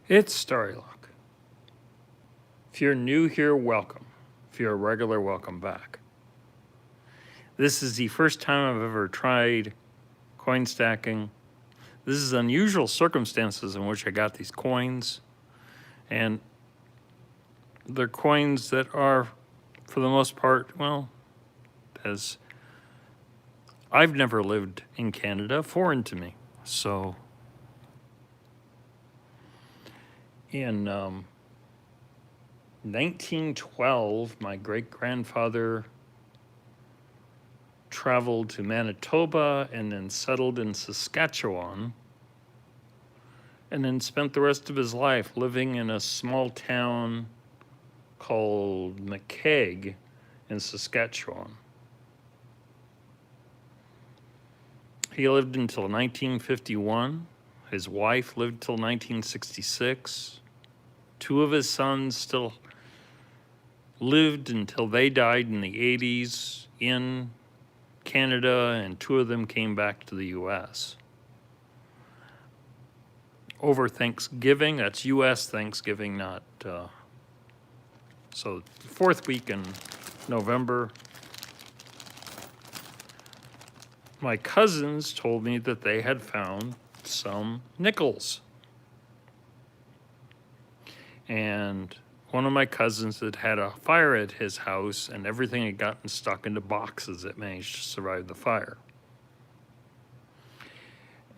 It's Starrylock. If you're new here, welcome. If you're a regular, welcome back. This is the first time I've ever tried coin stacking. This is unusual circumstances in which I got these coins. And they're coins that are, for the most part, well, as I've never lived in Canada, foreign to me. So in 1912, my great-grandfather traveled to Manitoba and then settled in Saskatchewan, and then spent the rest of his life living in a small town called McKeag in Saskatchewan. He lived until 1951. His wife lived till 1966. Two of his sons still lived until they died in the 80s in Canada, and two of them came back to the US. Over Thanksgiving, that's US Thanksgiving, not, so fourth week in November, my cousins told me that they had found some nickels. And one of my cousins had a fire at his house, and everything had gotten stuck into boxes that managed to survive the fire.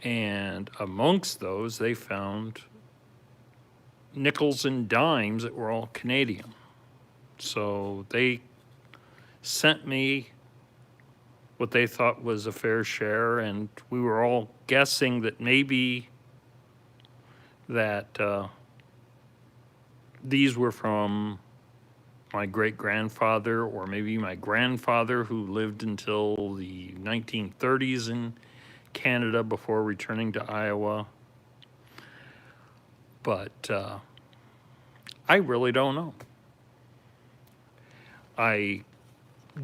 And amongst those, they found nickels and dimes that were all Canadian. So they sent me what they thought was a fair share, and we were all guessing that maybe that these were from my great-grandfather, or maybe my grandfather, who lived until the 1930s in Canada before returning to Iowa. But I really don't know. I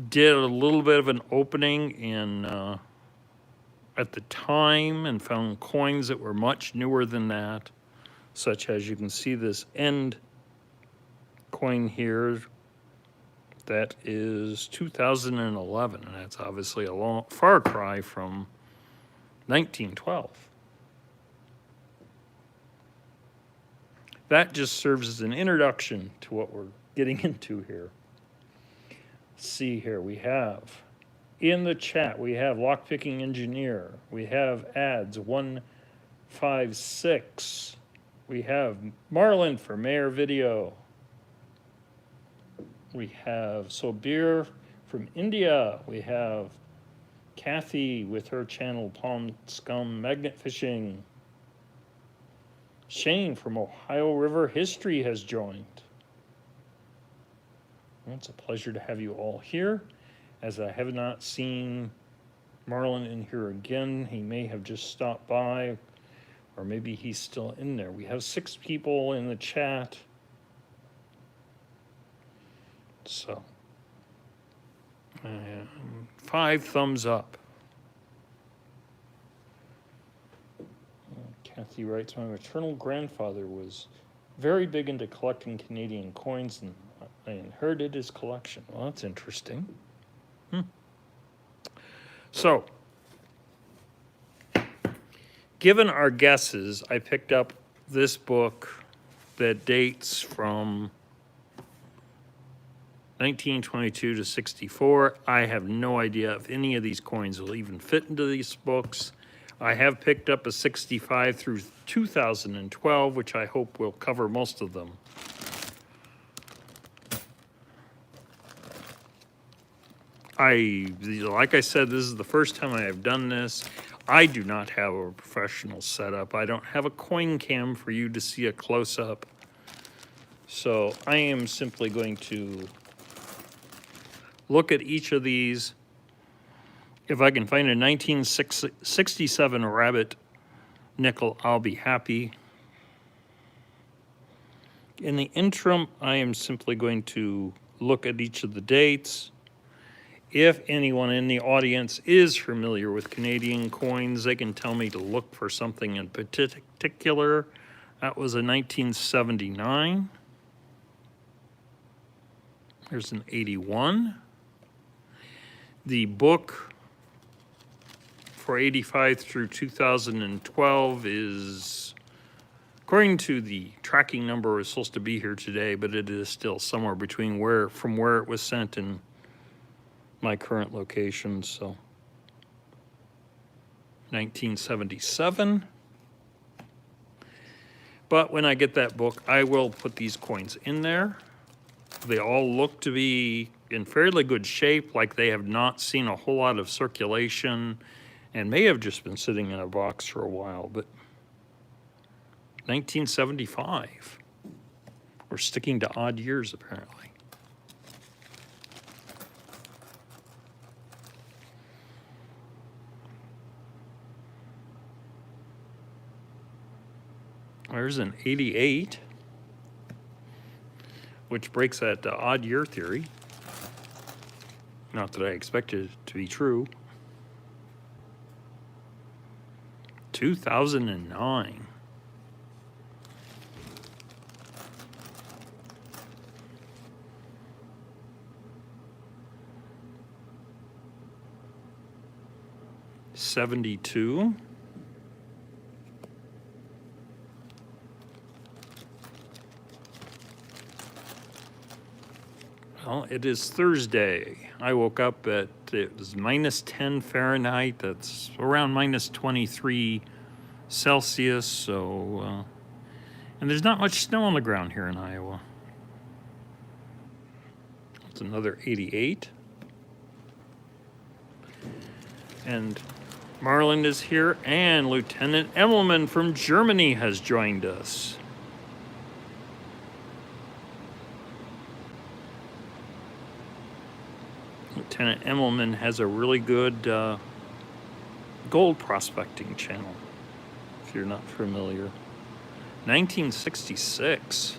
did a little bit of an opening in at the time and found coins that were much newer than that, such as you can see this end coin here that is 2011, and that's obviously a long far cry from 1912. That just serves as an introduction to what we're getting into here. See here, we have in the chat, we have Lockpicking Engineer, we have ads 156, we have Marlin for Mayor Video, we have Sobir from India, we have Kathy with her channel Palm Scum Magnet Fishing, Shane from Ohio River History has joined. It's a pleasure to have you all here, as I have not seen Marlon in here again. He may have just stopped by, or maybe he's still in there. We have 6 people in the chat. So, 5 thumbs up. Kathy writes, my maternal grandfather was very big into collecting Canadian coins, and I inherited his collection. Well, that's interesting. So, given our guesses, I picked up this book that dates from 1922 to 64. I have no idea if any of these coins will even fit into these books. I have picked up a 65 through 2012, which I hope will cover most of them. Like I said, this is the first time I have done this. I do not have a professional setup. I don't have a coin cam for you to see a close-up. So I am simply going to look at each of these. If I can find a 1967 rabbit nickel, I'll be happy. In the interim, I am simply going to look at each of the dates. If anyone in the audience is familiar with Canadian coins, they can tell me to look for something in particular That was a 1979. There's an 81. The book for 85 through 2012 is, according to the tracking number, is supposed to be here today, but it is still somewhere between from where it was sent and my current location. So 1977. But when I get that book, I will put these coins in there. They all look to be in fairly good shape, like they have not seen a whole lot of circulation and may have just been sitting in a box for a while. But 1975. We're sticking to odd years, apparently. There's an 88, which breaks that odd year theory. Not that I expected it to be true. 2009. '72. Well, it is Thursday. I woke up at, it was minus 10 Fahrenheit. That's around minus 23 Celsius. So, and there's not much snow on the ground here in Iowa. That's another 88. And Marlin is here, and Lieutenant Emmelman from Germany has joined us. Lieutenant Emmelman has a really good gold prospecting channel, if you're not familiar. 1966.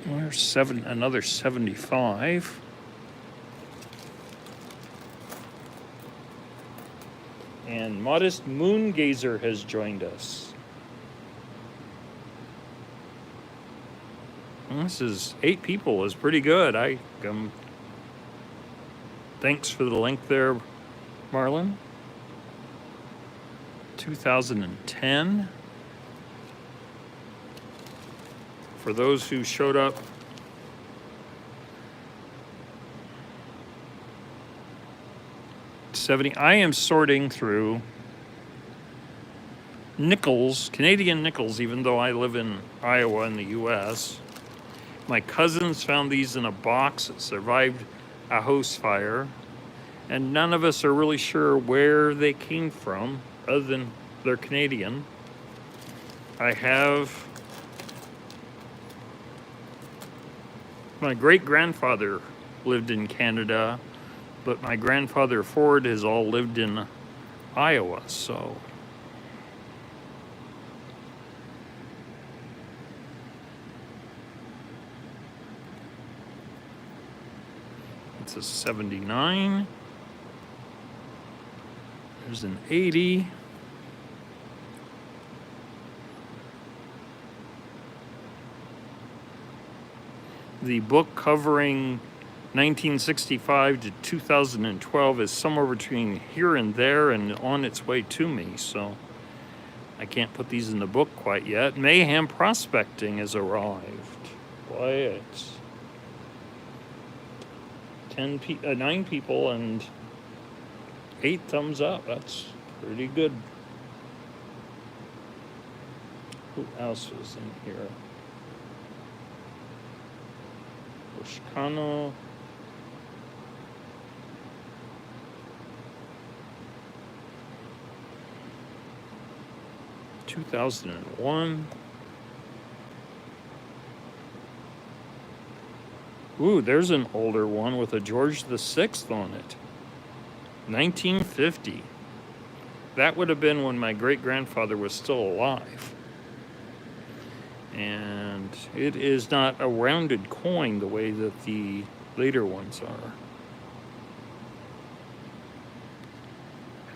There's another 75. And Modest Moongazer has joined us. Well, this is 8 people is pretty good. Thanks for the link there, Marlon. 2010. For those who showed up I am sorting through nickels, Canadian nickels, even though I live in Iowa in the U.S. My cousins found these in a box that survived a house fire, and none of us are really sure where they came from, other than they're Canadian. I have my great-grandfather lived in Canada, but my grandfather Ford has all lived in Iowa, so. It's a 79. There's an 80. The book covering 1965 to 2012 is somewhere between here and there and on its way to me, so I can't put these in the book quite yet. Mayhem Prospecting has arrived. Boy, it's 9 people and 8 thumbs up. That's pretty good. Who else was in here? Bushkano. Two 2001. Ooh, there's an older one with a George VI on it. 1950. That would have been when my great-grandfather was still alive. And it is not a rounded coin the way that the later ones are.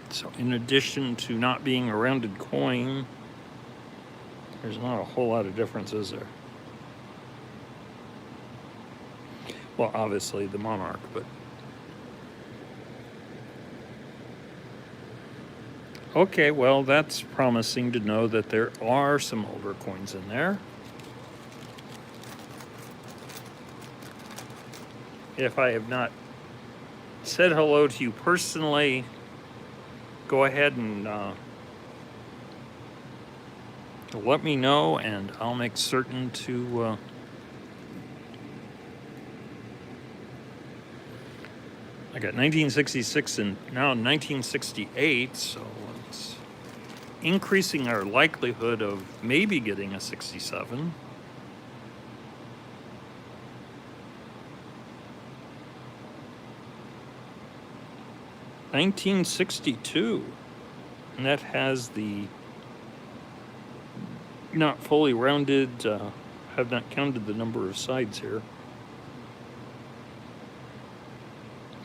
So in addition to not being a rounded coin, there's not a whole lot of difference, is there? Well, obviously the monarch, but... Okay, well, that's promising to know that there are some older coins in there. If I have not said hello to you personally, go ahead and let me know, and I'll make certain to I got 1966 and now 1968, so it's increasing our likelihood of maybe getting a 67. $1962, and that has the not fully rounded, have not counted the number of sides here.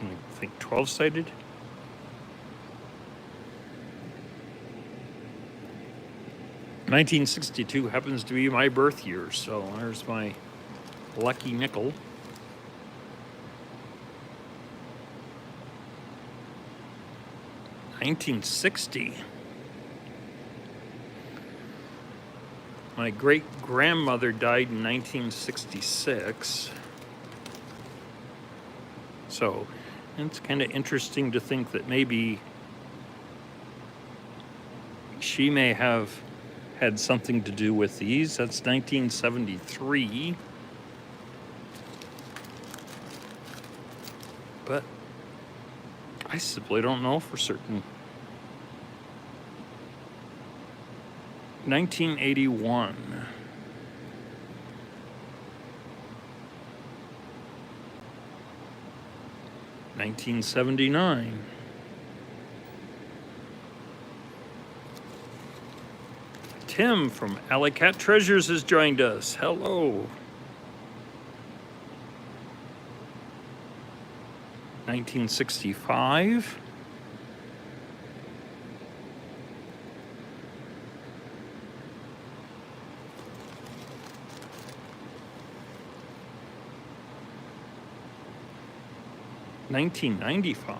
I think 12-sided. $1962 happens to be my birth year, so there's my lucky nickel. $1960. My great-grandmother died in 1966. So it's kind of interesting to think that maybe she may have had something to do with these. That's 1973. But I simply don't know for certain. 1981. $1979. Tim from Alley Cat Treasures has joined us. Hello. 1965. $1995.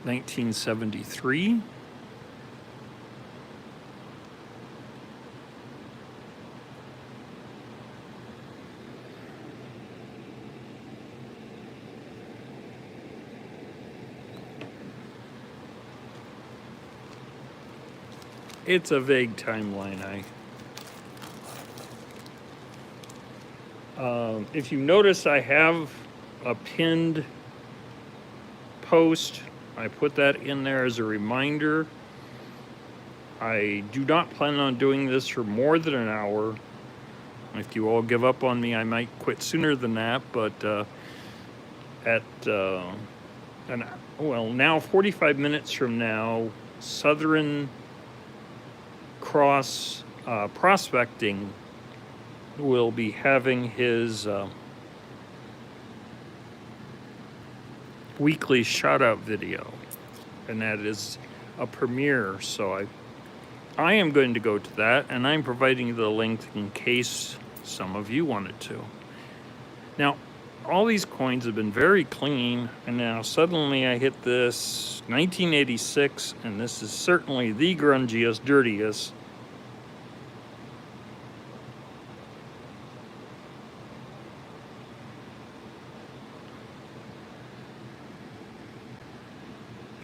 $1973. It's a vague timeline. If you notice, I have a pinned post. I put that in there as a reminder. I do not plan on doing this for more than an hour. If you all give up on me, I might quit sooner than that, but now 45 minutes from now, Southern Cross Prospecting will be having his weekly shout-out video, and that is a premiere, so I am going to go to that, and I'm providing the link in case some of you wanted to. Now, all these coins have been very clean, and now suddenly I hit this 1986, and this is certainly the grungiest, dirtiest.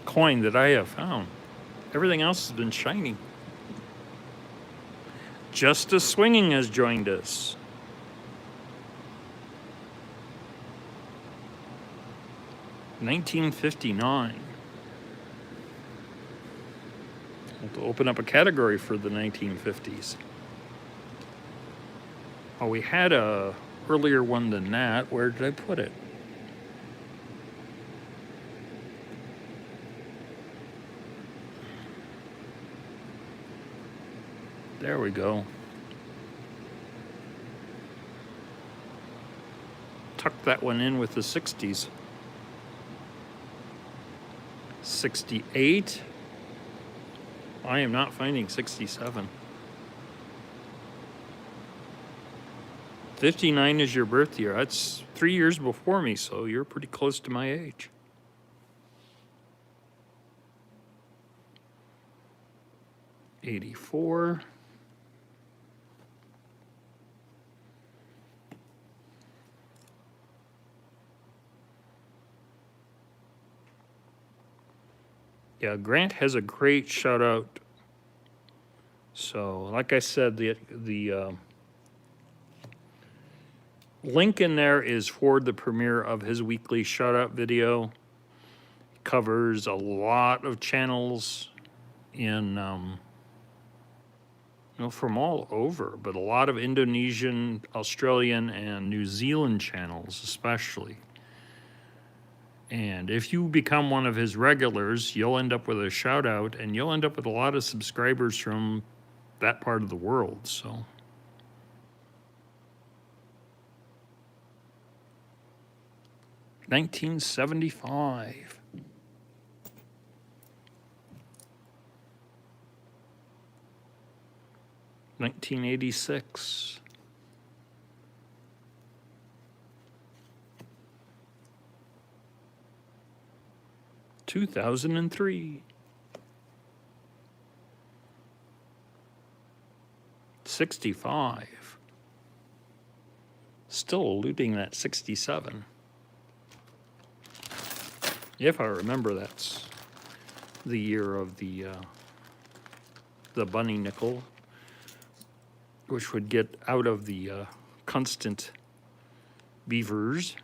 Coin that I have found. Everything else has been shiny. Justice Swinging has joined us. $1959. I'll have to open up a category for the 1950s. Oh, we had a earlier one than that. Where did I put it? There we go. Tuck that one in with the 60s. 68. I am not finding 67. 59 is your birth year. That's 3 years before me, so you're pretty close to my age. '84. Yeah, Grant has a great shout out. So, like I said, the link in there is for the premiere of his weekly shout out video. It covers a lot of channels in, from all over, but a lot of Indonesian, Australian, and New Zealand channels, especially. And if you become one of his regulars, you'll end up with a shout out, and you'll end up with a lot of subscribers from that part of the world. So 1975. $1986. 2003. 65. Still eluding that 67. If I remember, that's the year of the bunny nickel, which would get out of the constant beavers,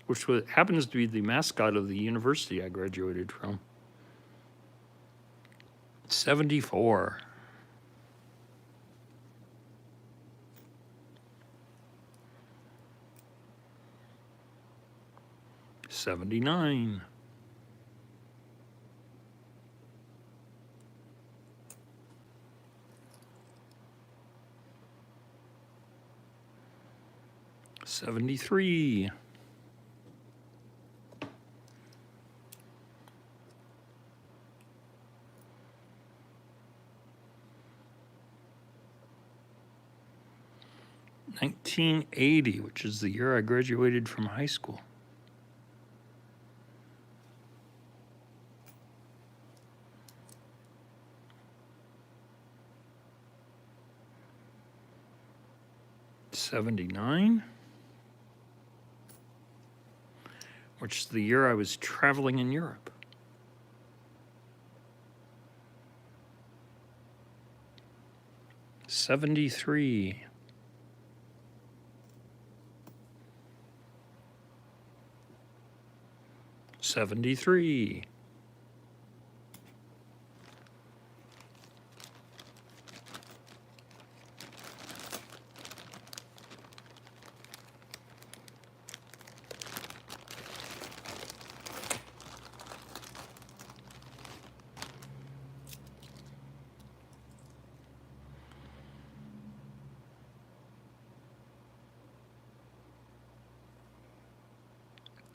which happens to be the mascot of the university I graduated from. 74. '79. 73. 1980, which is the year I graduated from high school. '79, which is the year I was traveling in Europe. '73. 73.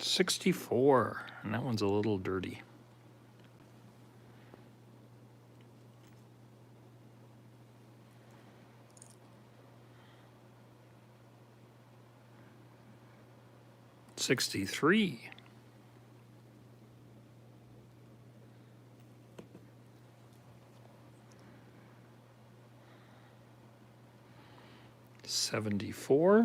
64, and that one's a little dirty. '63. 74.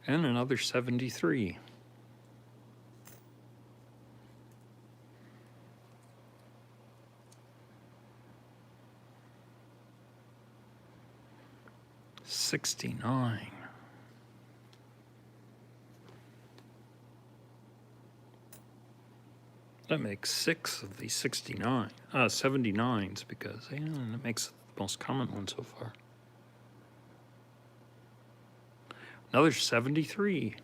73. 69. That makes 6 of the 79s because that makes the most common one so far. Another 73.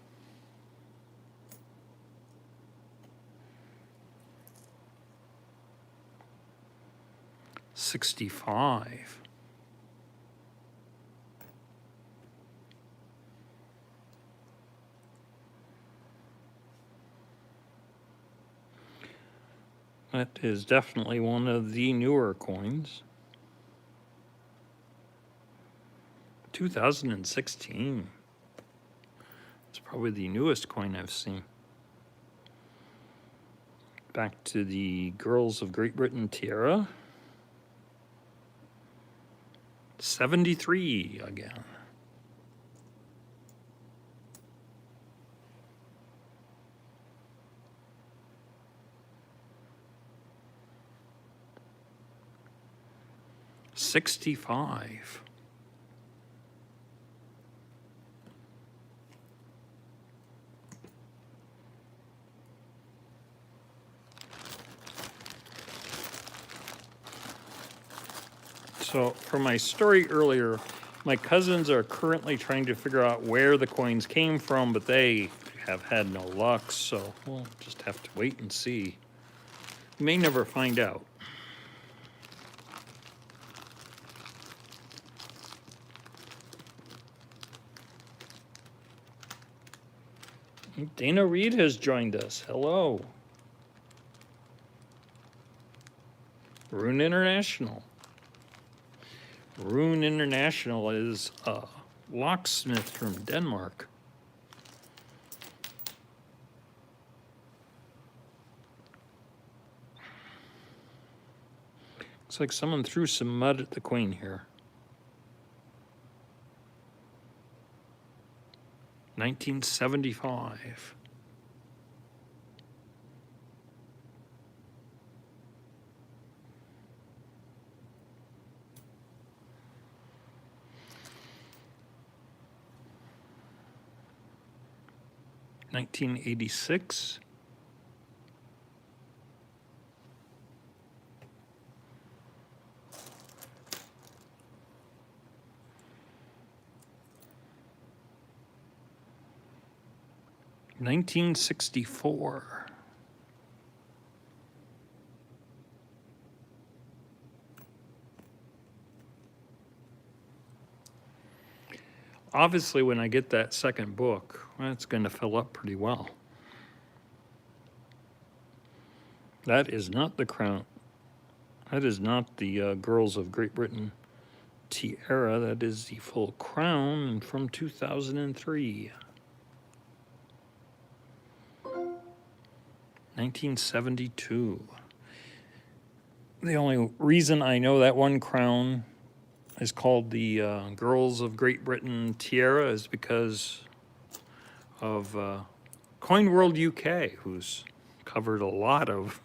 $65. That is definitely one of the newer coins. 2016. It's probably the newest coin I've seen. Back to the Girls of Great Britain tiara. 73 again. $65. So for my story earlier, my cousins are currently trying to figure out where the coins came from, but they have had no luck, so we'll just have to wait and see. You may never find out. Dana Reed has joined us. Hello. Rune International. Rune International is a locksmith from Denmark. Looks like someone threw some mud at the queen here. 1975. $1986. $1964. Obviously, when I get that second book, that's going to fill up pretty well. That is not the crown. That is not the Girls of Great Britain tiara. That is the full crown from 2003. 1972. The only reason I know that one crown is called the Girls of Great Britain tiara is because of Coin World UK, who's covered a lot of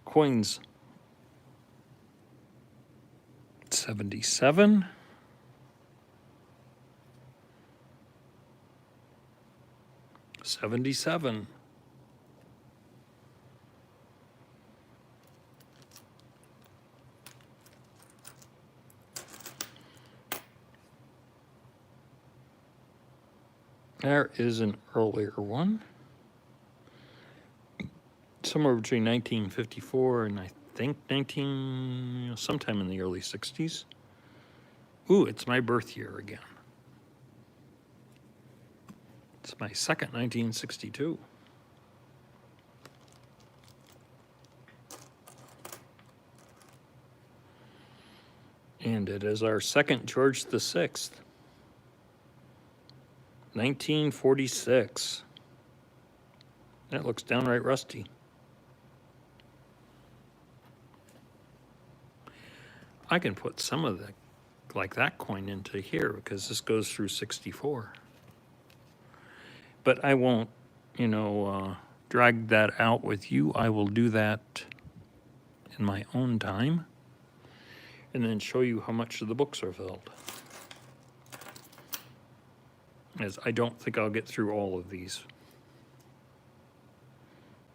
coins. 77. $77. There is an earlier one, somewhere between 1954 and I think sometime in the early 60s. Ooh, it's my birth year again. It's my second 1962. And it is our second George VI. 1946. That looks downright rusty. I can put some of the, like that coin into here because this goes through 64. But I won't, drag that out with you. I will do that in my own time and then show you how much of the books are filled. As I don't think I'll get through all of these.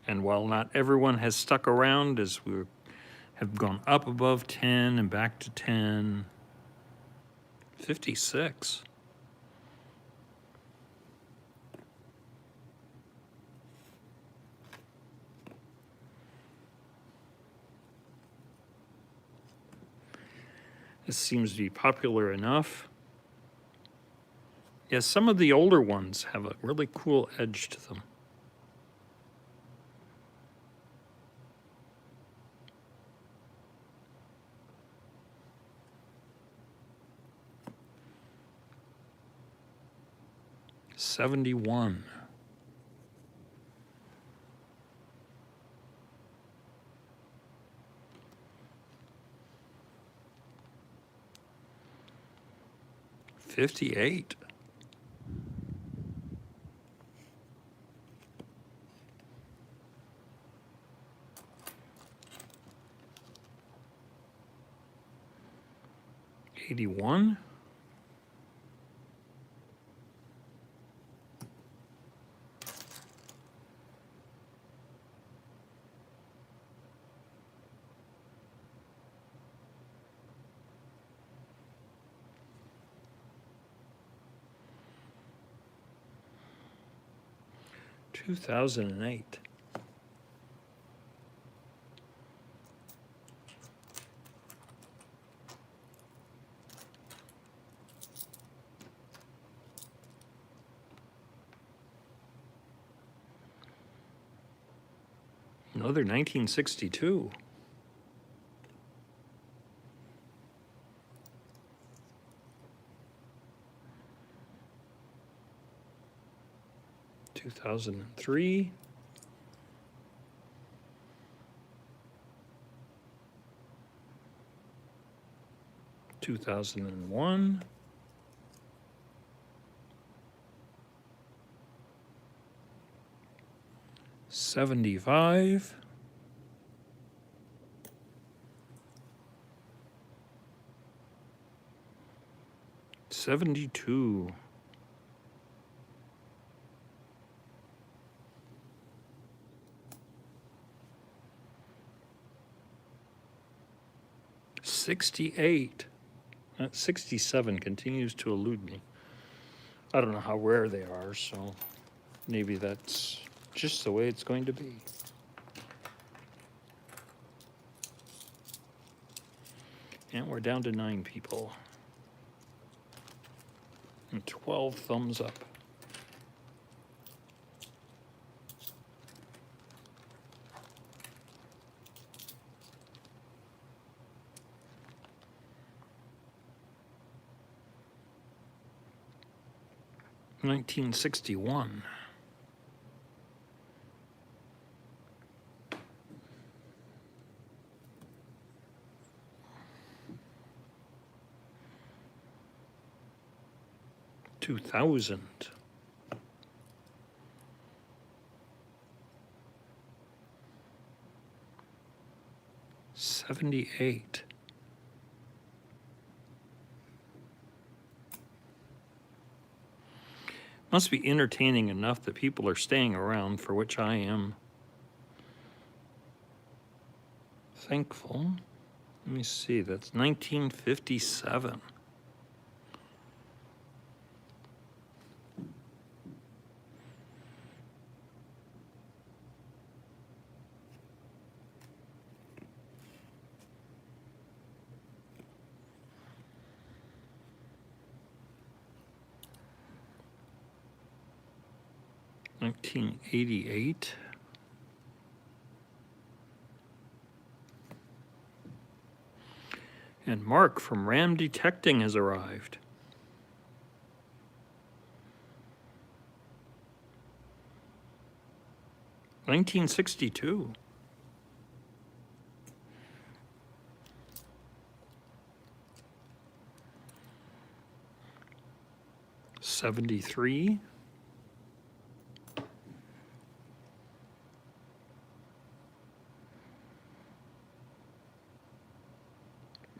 And while not everyone has stuck around as we have gone up above 10 and back to 10, 56. This seems to be popular enough. Yes, some of the older ones have a really cool edge to them. $71. $58. $81. $2008. Another 1962. $2003. $2001. $75. $72. $68. 67 continues to elude me. I don't know how rare they are, so maybe that's just the way it's going to be. And we're down to 9 people. And 12 thumbs up. $1961. $2000. $78. Must be entertaining enough that people are staying around, for which I am thankful. Let me see, that's 1957. $1988. And Mark from Ram Detecting has arrived. $1962. $73.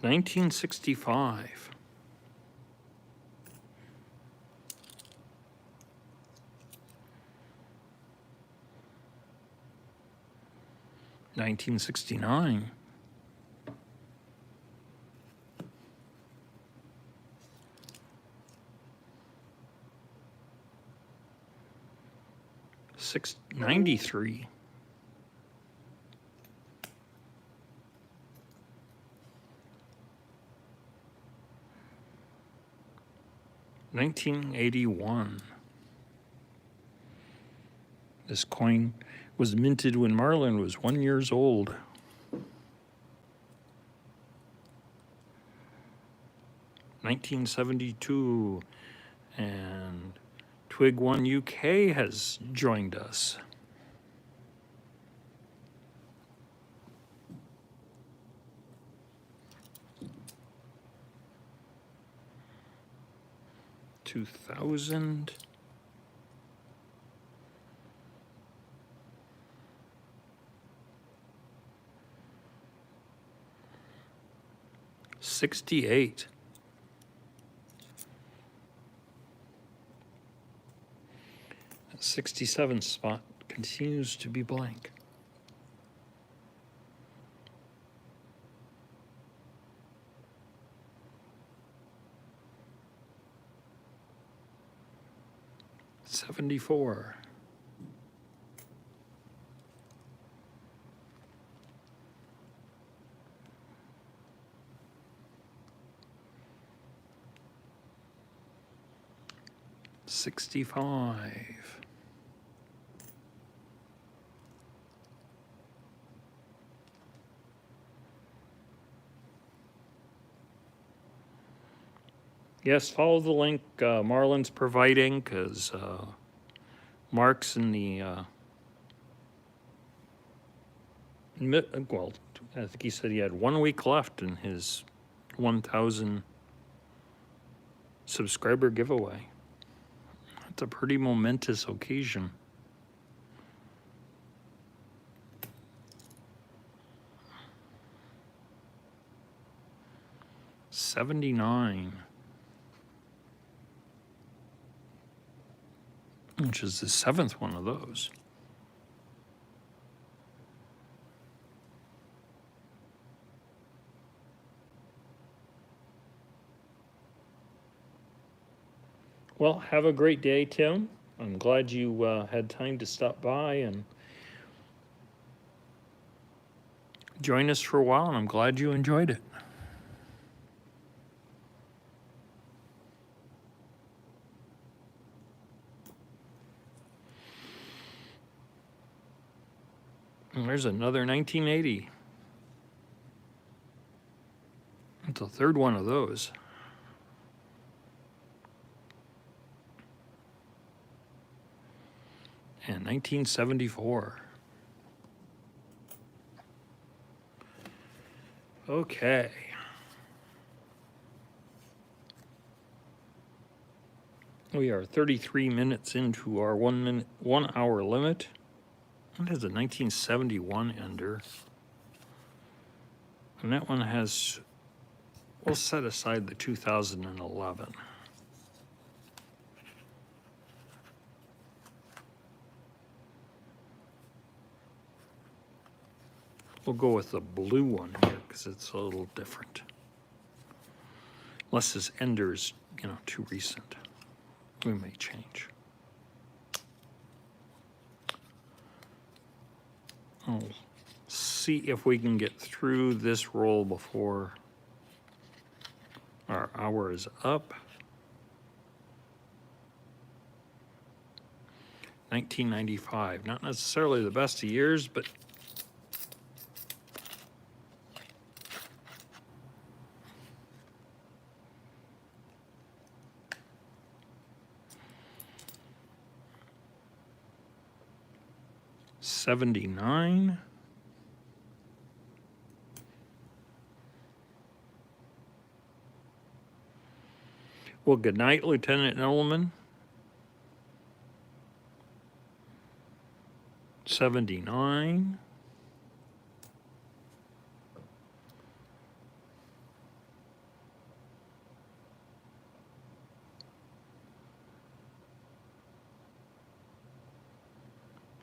$1965. 1969. $6.93. 1981. This coin was minted when Marlin was 1 year old. 1972, and Twig One UK has joined us. $2,000. $68. That 67 spot continues to be blank. $74. $65. Yes, follow the link Marlin's providing, because Mark's in the well, I think he said he had 1 week left in his 1,000 subscriber giveaway. It's a pretty momentous occasion. $79, which is the 7th one of those. Well, have a great day, Tim. I'm glad you had time to stop by and join us for a while, and I'm glad you enjoyed it. And there's another 1980. It's the 3rd one of those. And 1974. Okay. We are 33 minutes into our 1 hour limit. That is a 1971 ender. And that one has, we'll set aside the 2011. We'll go with the blue one here because it's a little different. Unless this ender is, too recent. We may change. I'll see if we can get through this roll before our hour is up. 1995, not necessarily the best of years, but $79. Well, good night, Lieutenant Edelman. 79.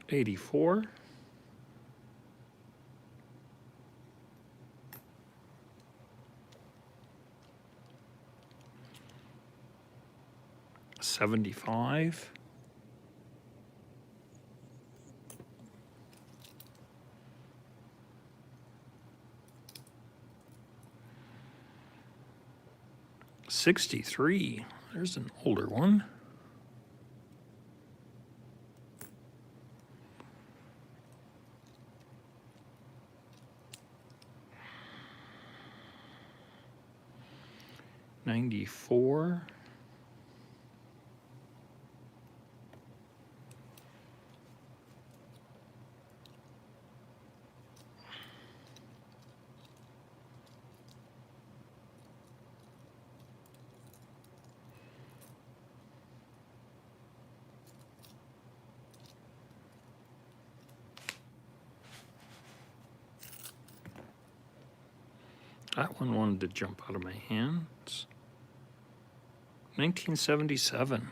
$84. 75. $63. There's an older one. $94. That one wanted to jump out of my hands. 1977.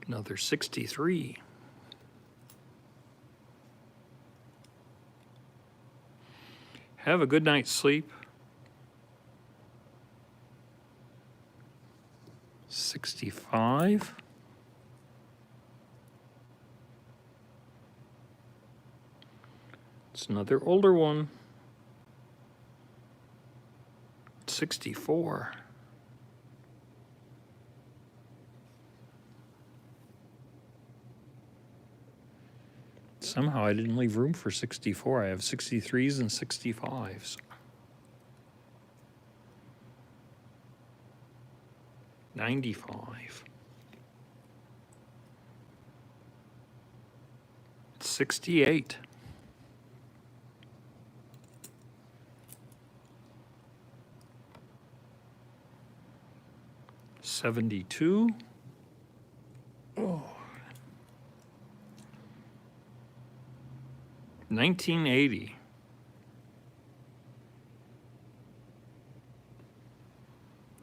Another 63. Have a good night's sleep. 65. It's another older one. 64. Somehow I didn't leave room for 64. I have 63s and 65s. 95. 68. 72. Oh. 1980.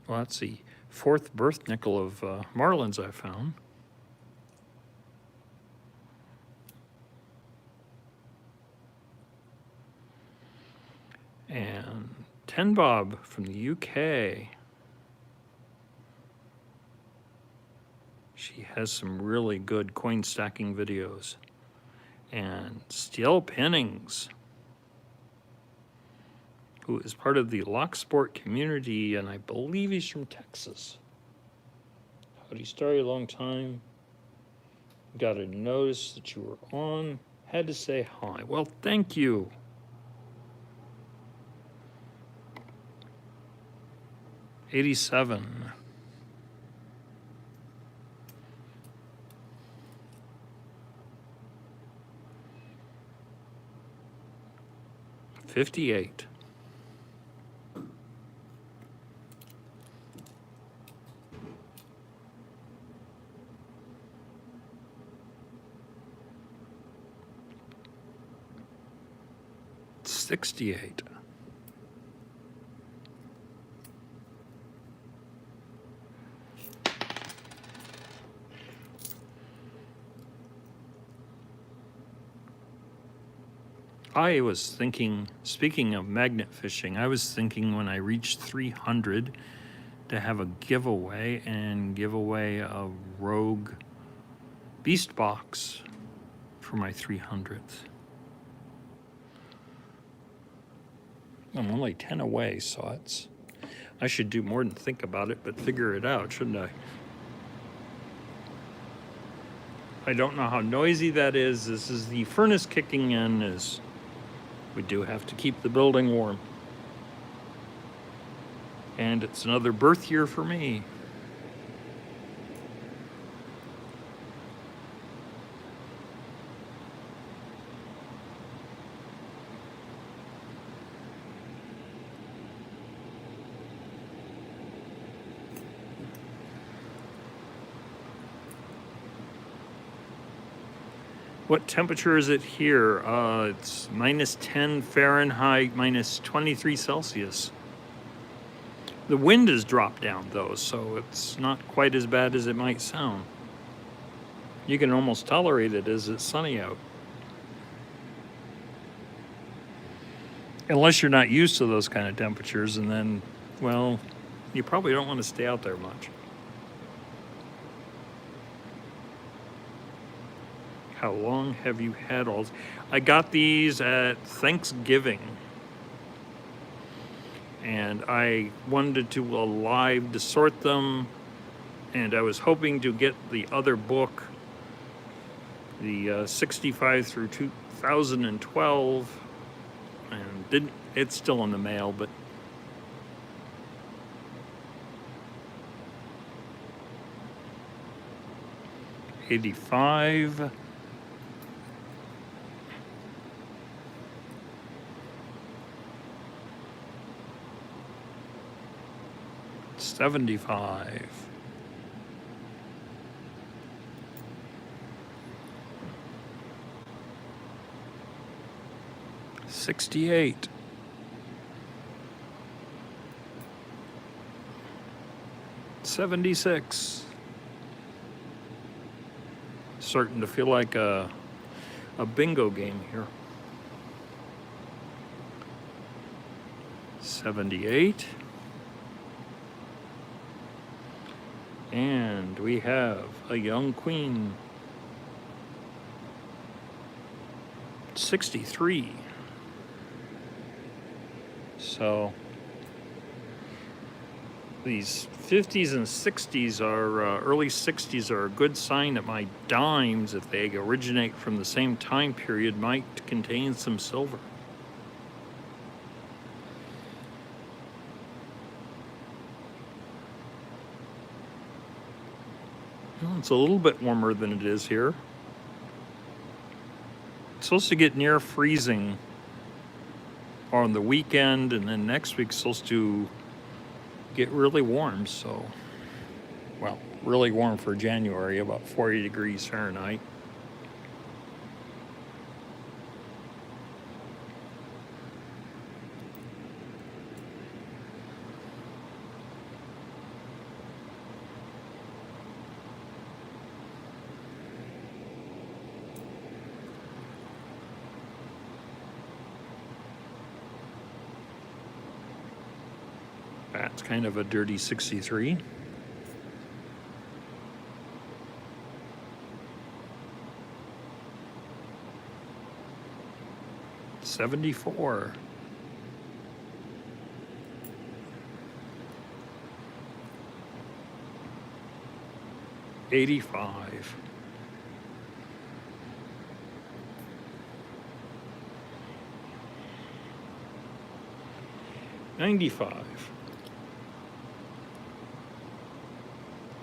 Well, that's the fourth birth nickel of Marlin's I found. And 10 Bob from the UK. She has some really good coin stacking videos. And Steel Pinnings, who is part of the Lock Sport community, and I believe he's from Texas. Howdy, Starry, long time. Got a notice that you were on. Had to say hi. Well, thank you. $87. $58. $68. I was thinking, speaking of magnet fishing, I was thinking when I reached 300 to have a giveaway and give away a Rogue Beast Box for my 300th. I'm only 10 away, so I should do more than think about it, but figure it out, shouldn't I? I don't know how noisy that is. This is the furnace kicking in. We do have to keep the building warm. And it's another birth year for me. What temperature is it here? It's -10 Fahrenheit, -23 Celsius. The wind has dropped down though, so it's not quite as bad as it might sound. You can almost tolerate it as it's sunny out. unless you're not used to those kind of temperatures, and then, well, you probably don't want to stay out there much. How long have you had all this? I got these at Thanksgiving, and I wanted to live to sort them, and I was hoping to get the other book, the 65 through 2012, and didn't. It's still in the mail, but '85. '75. '68. '76. Starting to feel like a bingo game here. '78. And we have a young queen. '63. So these 50s and 60s are, early 60s are a good sign that my dimes, if they originate from the same time period, might contain some silver. Well, it's a little bit warmer than it is here. It's supposed to get near freezing on the weekend, and then next week's supposed to get really warm, so, well, really warm for January, about 40 degrees Fahrenheit. That's kind of a dirty 63. '74. '85. '95.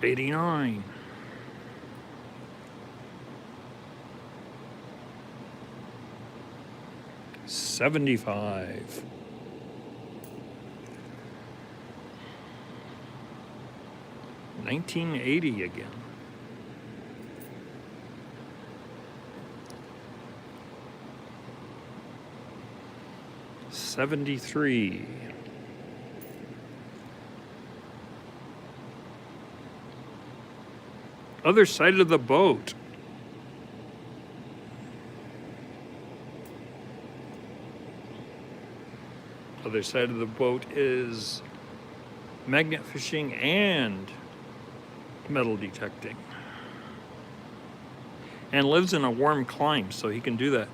'89. '75. '1980 again. '73. Other side of the boat. Other side of the boat is magnet fishing and metal detecting. And lives in a warm climate, so he can do that.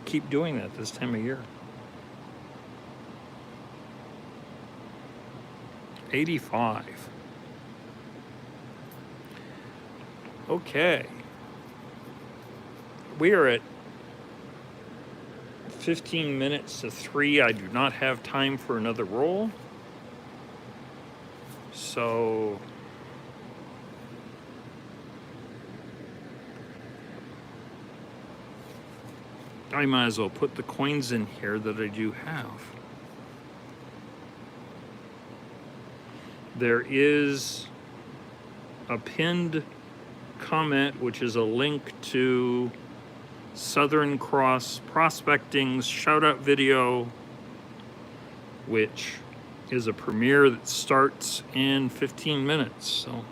Keep doing that this time of year. '85. Okay. We are at 15 minutes to 3. I do not have time for another roll. So I might as well put the coins in here that I do have. There is a pinned comment, which is a link to Southern Cross Prospecting's shout out video, which is a premiere that starts in 15 minutes. So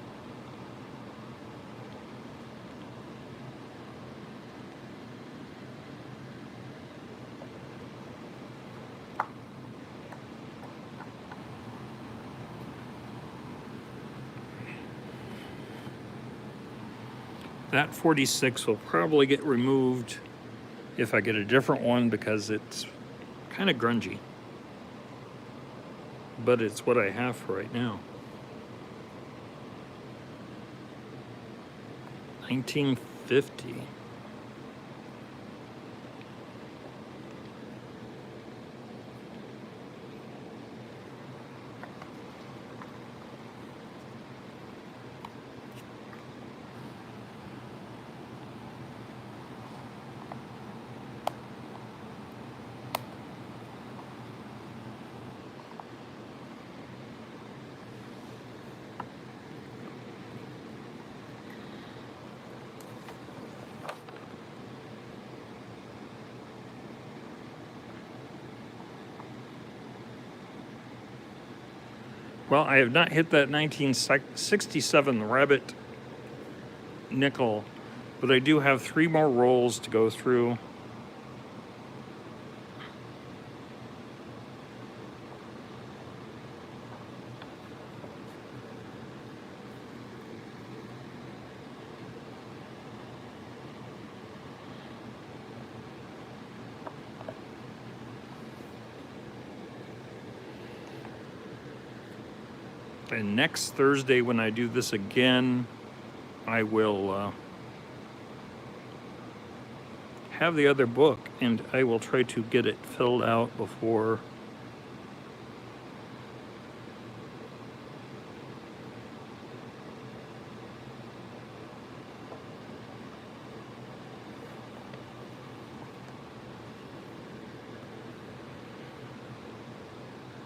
That 46 will probably get removed if I get a different one because it's kind of grungy. But it's what I have for right now. 1950. Well, I have not hit that 1967 rabbit nickel, but I do have 3 more rolls to go through. And next Thursday, when I do this again, I will have the other book, and I will try to get it filled out before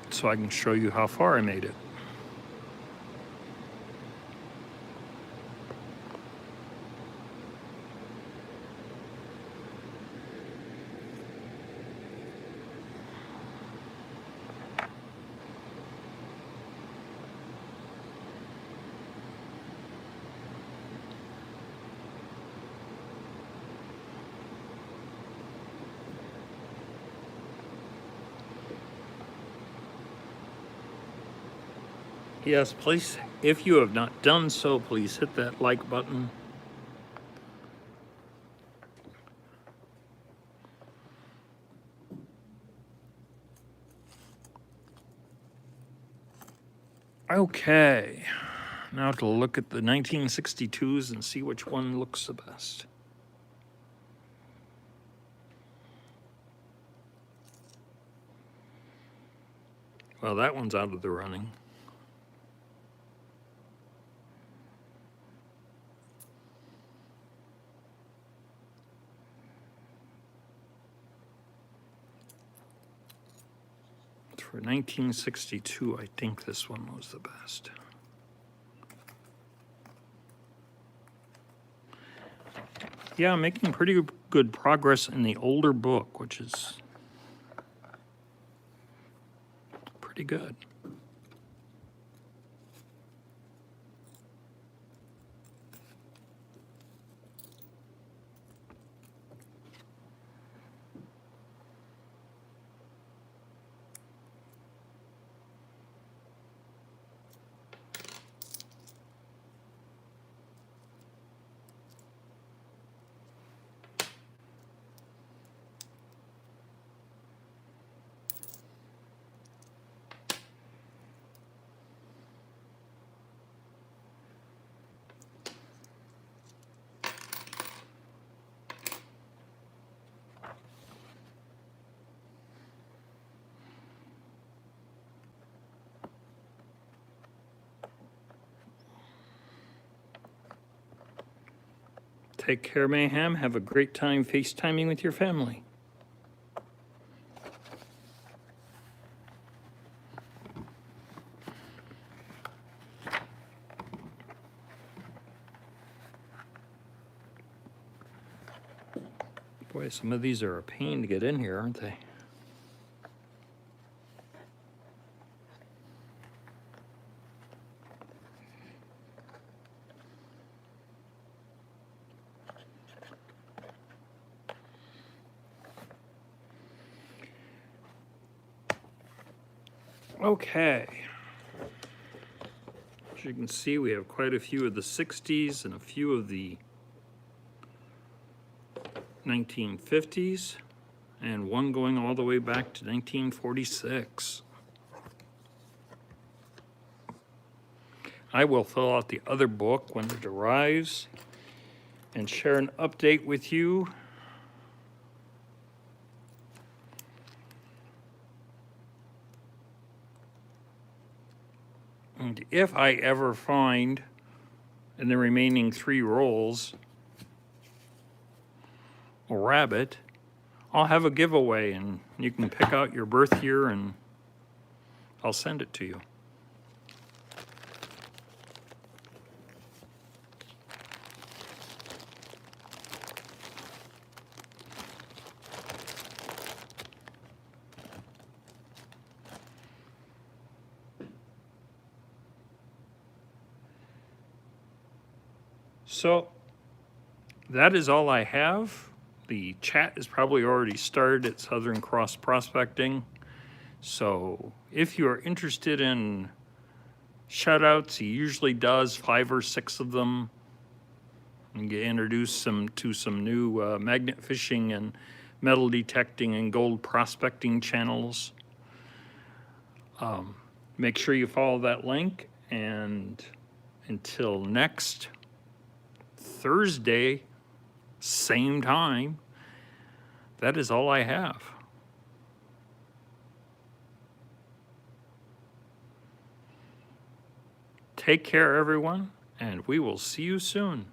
so I can show you how far I made it. Yes, please, if you have not done so, please hit that like button. Okay, now to look at the 1962s and see which one looks the best. Well, that one's out of the running. For 1962, I think this one was the best. Yeah, I'm making pretty good progress in the older book, which is pretty good. Take care, Mayhem. Have a great time FaceTiming with your family. Boy, some of these are a pain to get in here, aren't they? Okay. As you can see, we have quite a few of the 60s and a few of the 1950s, and one going all the way back to 1946. I will fill out the other book when it arrives and share an update with you. And if I ever find in the remaining 3 rolls a rabbit, I'll have a giveaway and you can pick out your birth year and I'll send it to you. So that is all I have. The chat is probably already started at Southern Cross Prospecting. So if you are interested in shutouts, he usually does 5 or 6 of them. And get introduced to some new magnet fishing and metal detecting and gold prospecting channels. Make sure you follow that link, and until next Thursday, same time, that is all I have. Take care, everyone, and we will see you soon.